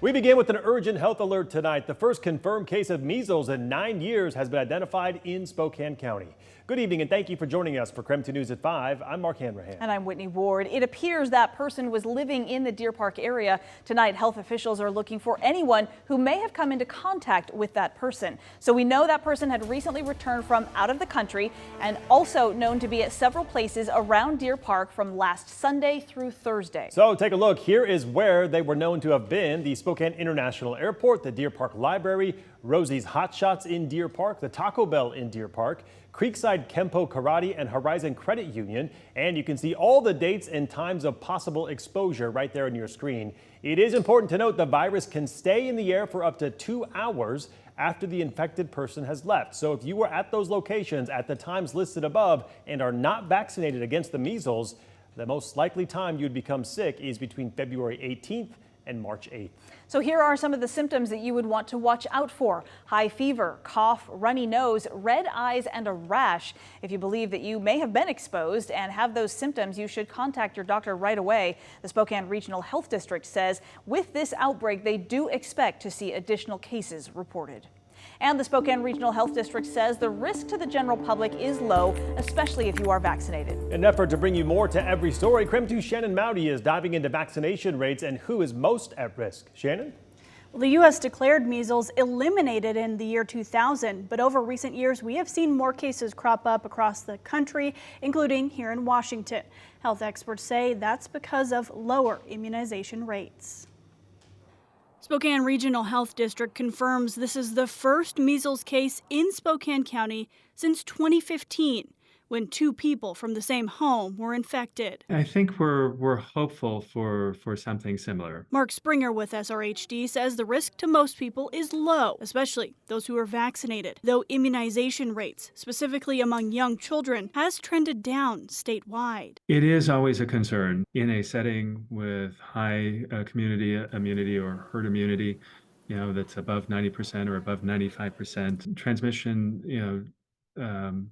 We begin with an urgent health alert tonight. The first confirmed case of measles in 9 years has been identified in Spokane County. Good evening and thank you for joining us for KREM 2 News at 5. I'm Mark Hanrahan. And I'm Whitney Ward. It appears that person was living in the Deer Park area. Tonight, health officials are looking for anyone who may have come into contact with that person. So we know that person had recently returned from out of the country and also known to be at several places around Deer Park from last Sunday through Thursday. So take a look. Here is where they were known to have been: the Spokane International Airport, the Deer Park Library, Rosie's Hot Shots in Deer Park, the Taco Bell in Deer Park, Creekside Kempo Karate and Horizon Credit Union. And you can see all the dates and times of possible exposure right there on your screen. It is important to note the virus can stay in the air for up to 2 hours after the infected person has left. So if you were at those locations at the times listed above and are not vaccinated against the measles, the most likely time you'd become sick is between February 18th and March 8th. So here are some of the symptoms that you would want to watch out for: high fever, cough, runny nose, red eyes, and a rash. If you believe that you may have been exposed and have those symptoms, you should contact your doctor right away. The Spokane Regional Health District says with this outbreak, they do expect to see additional cases reported. And the Spokane Regional Health District says the risk to the general public is low, especially if you are vaccinated. In an effort to bring you more to every story, KREM 2's Shannon Mowdy is diving into vaccination rates and who is most at risk. Shannon? Well, the U.S. declared measles eliminated in the year 2000, but over recent years, we have seen more cases crop up across the country, including here in Washington. Health experts say that's because of lower immunization rates. Spokane Regional Health District confirms this is the first measles case in Spokane County since 2015, when 2 people from the same home were infected. I think we're hopeful for something similar. Mark Springer with SRHD says the risk to most people is low, especially those who are vaccinated, though immunization rates, specifically among young children, has trended down statewide. It is always a concern in a setting with high community immunity or herd immunity, that's above 90% or above 95%. Transmission,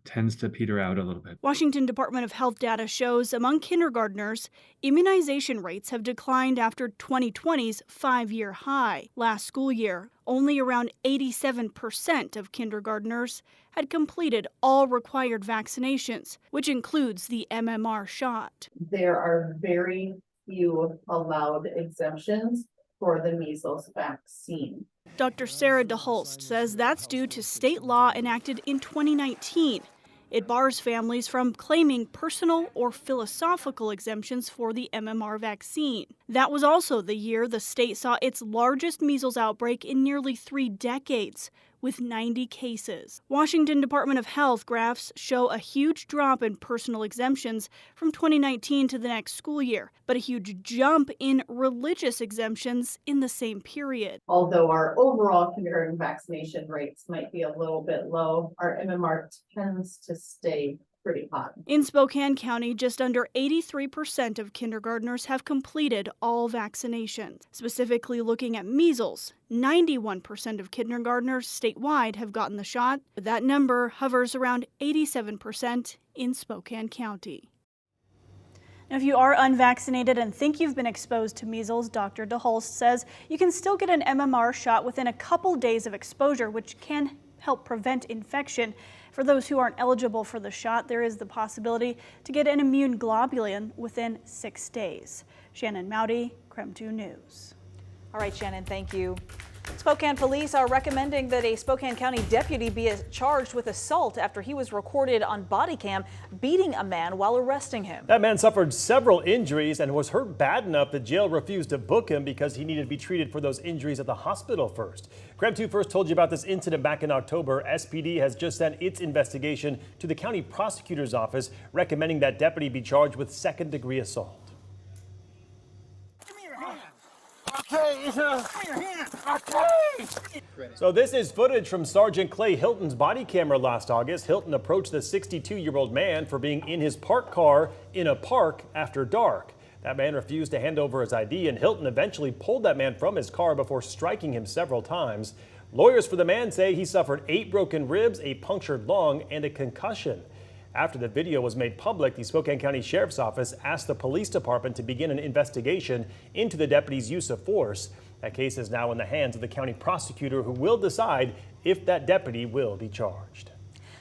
tends to peter out a little bit. Washington Department of Health data shows among kindergartners, immunization rates have declined after 2020's 5-year high. Last school year, only around 87% of kindergartners had completed all required vaccinations, which includes the MMR shot. There are very few allowed exemptions for the measles vaccine. Dr. Sarah DeHolst says that's due to state law enacted in 2019. It bars families from claiming personal or philosophical exemptions for the MMR vaccine. That was also the year the state saw its largest measles outbreak in nearly 3 decades, with 90 cases. Washington Department of Health graphs show a huge drop in personal exemptions from 2019 to the next school year, but a huge jump in religious exemptions in the same period. Although our overall kindergarten vaccination rates might be a little bit low, our MMR tends to stay pretty hot. In Spokane County, just under 83% of kindergartners have completed all vaccinations. Specifically looking at measles, 91% of kindergartners statewide have gotten the shot, but that number hovers around 87% in Spokane County. Now, if you are unvaccinated and think you've been exposed to measles, Dr. DeHolst says you can still get an MMR shot within a couple days of exposure, which can help prevent infection. For those who aren't eligible for the shot, there is the possibility to get an immune globulin within 6 days. Shannon Mowdy, KREM 2 News. All right, Shannon, thank you. Spokane police are recommending that a Spokane County deputy be charged with assault after he was recorded on body cam beating a man while arresting him. That man suffered several injuries and was hurt bad enough that jail refused to book him because he needed to be treated for those injuries at the hospital first. KREM 2 first told you about this incident back in October. SPD has just sent its investigation to the county prosecutor's office, recommending that deputy be charged with second-degree assault. Okay, So this is footage from Sergeant Clay Hilton's body camera last August. Hilton approached the 62-year-old man for being in his parked car in a park after dark. That man refused to hand over his ID, and Hilton eventually pulled that man from his car before striking him several times. Lawyers for the man say he suffered 8 broken ribs, a punctured lung, and a concussion. After the video was made public, the Spokane County Sheriff's Office asked the police department to begin an investigation into the deputy's use of force. That case is now in the hands of the county prosecutor, who will decide if that deputy will be charged.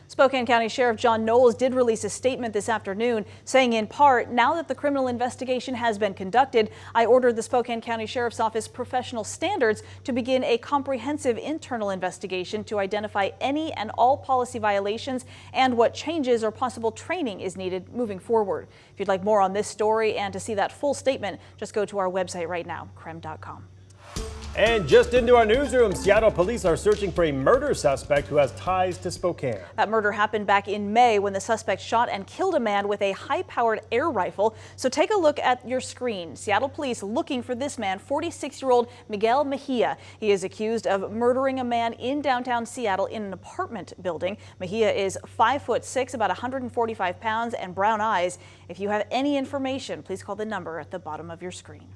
Spokane County Sheriff John Knowles did release a statement this afternoon saying, in part, now that the criminal investigation has been conducted, I ordered the Spokane County Sheriff's Office professional standards to begin a comprehensive internal investigation to identify any and all policy violations and what changes or possible training is needed moving forward. If you'd like more on this story and to see that full statement, just go to our website right now, KREM.com. And just into our newsroom, Seattle police are searching for a murder suspect who has ties to Spokane. That murder happened back in May when the suspect shot and killed a man with a high-powered air rifle. So take a look at your screen. Seattle police looking for this man, 46-year-old Miguel Mejia. He is accused of murdering a man in downtown Seattle in an apartment building. Mejia is 5'6", about 145 pounds, and brown eyes. If you have any information, please call the number at the bottom of your screen.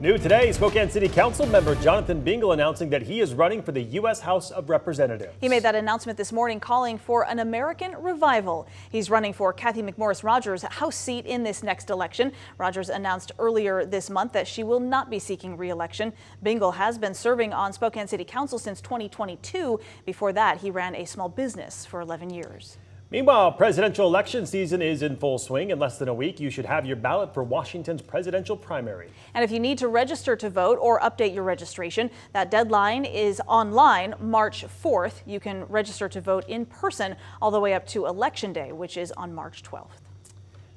New today, Spokane City Council member Jonathan Bingle announcing that he is running for the U.S. House of Representatives. He made that announcement this morning, calling for an American revival. He's running for Kathy McMorris-Rogers' House seat in this next election. Rogers announced earlier this month that she will not be seeking re-election. Bingle has been serving on Spokane City Council since 2022. Before that, he ran a small business for 11 years. Meanwhile, presidential election season is in full swing. In less than a week, you should have your ballot for Washington's presidential primary. And if you need to register to vote or update your registration, that deadline is online March 4th. You can register to vote in person all the way up to Election Day, which is on March 12th.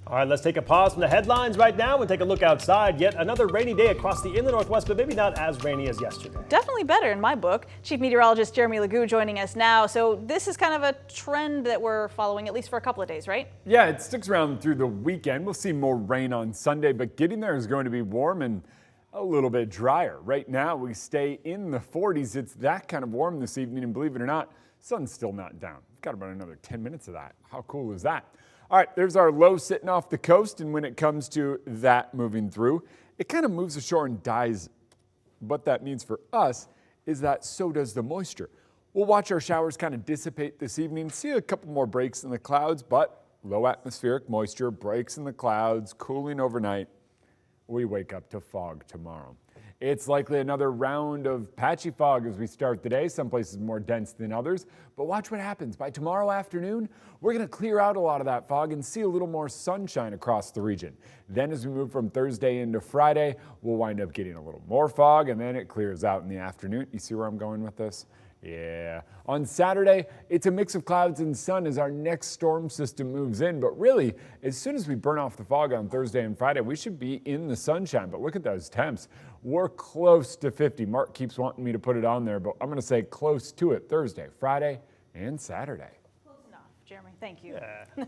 All right, let's take a pause from the headlines right now and take a look outside. Yet another rainy day across the inland Northwest, but maybe not as rainy as yesterday. Definitely better in my book. Chief Meteorologist Jeremy Legoo joining us now. So this is kind of a trend that we're following, at least for a couple of days, right? Yeah, it sticks around through the weekend. We'll see more rain on Sunday, but getting there is going to be warm and a little bit drier. Right now, we stay in the 40s. It's that kind of warm this evening, and believe it or not, sun's still not down. We've got about another 10 minutes of that. How cool is that? All right, there's our low sitting off the coast, and when it comes to that moving through, it kind of moves ashore and dies. What that means for us is that so does the moisture. We'll watch our showers kind of dissipate this evening, see a couple more breaks in the clouds, but low atmospheric moisture, breaks in the clouds, cooling overnight. We wake up to fog tomorrow. It's likely another round of patchy fog as we start the day. Some places more dense than others, but watch what happens. By tomorrow afternoon, we're going to clear out a lot of that fog and see a little more sunshine across the region. Then as we move from Thursday into Friday, we'll wind up getting a little more fog, and then it clears out in the afternoon. You see where I'm going with this? Yeah. On Saturday, it's a mix of clouds and sun as our next storm system moves in. But really, as soon as we burn off the fog on Thursday and Friday, we should be in the sunshine. But look at those temps. We're close to 50. Mark keeps wanting me to put it on there, but I'm going to say close to it Thursday, Friday, and Saturday. Close enough, Jeremy. Thank you. Yeah.